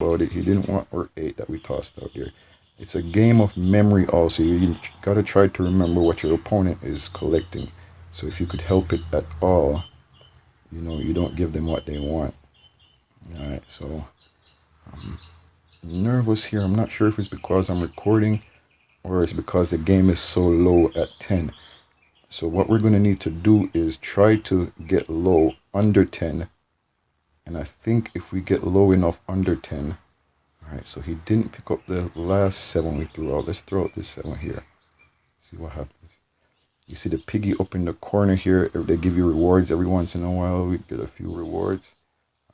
about it. He didn't want our 8 that we tossed out there. It's a game of memory also. You gotta try to remember what your opponent is collecting. So if you could help it at all, you know, you don't give them what they want. Alright, so I'm nervous here. I'm not sure if it's because I'm recording or it's because the game is so low at 10. So what we're going to need to do is try to get low under 10. And I think if we get low enough under 10. Alright, so he didn't pick up the last 7 we threw out. Let's throw out this 7 here. See what happens. You see the piggy up in the corner here. They give you rewards every once in a while. We get a few rewards.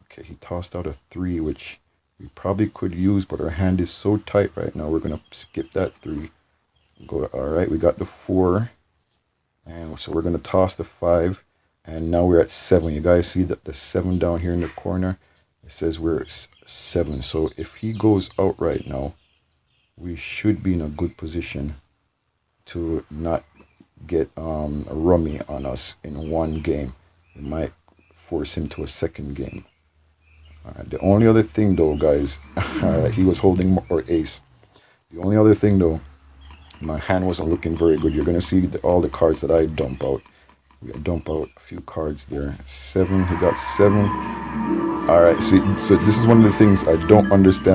Okay, he tossed out a 3, which we probably could use, but our hand is so tight right now. We're going to skip that 3. Go. Alright, we got the 4. And so we're going to toss the 5. And now we're at 7. You guys see that the 7 down here in the corner? It says we're 7. So if he goes out right now, we should be in a good position to not get a rummy on us in one game. It might force him to a second game. The only other thing though, guys, he was holding our ace. The only other thing though, my hand wasn't looking very good. You're going to see all the cards that I dump out. We dump out a few cards there. 7, he got 7. Alright, see, so this is one of the things I don't understand.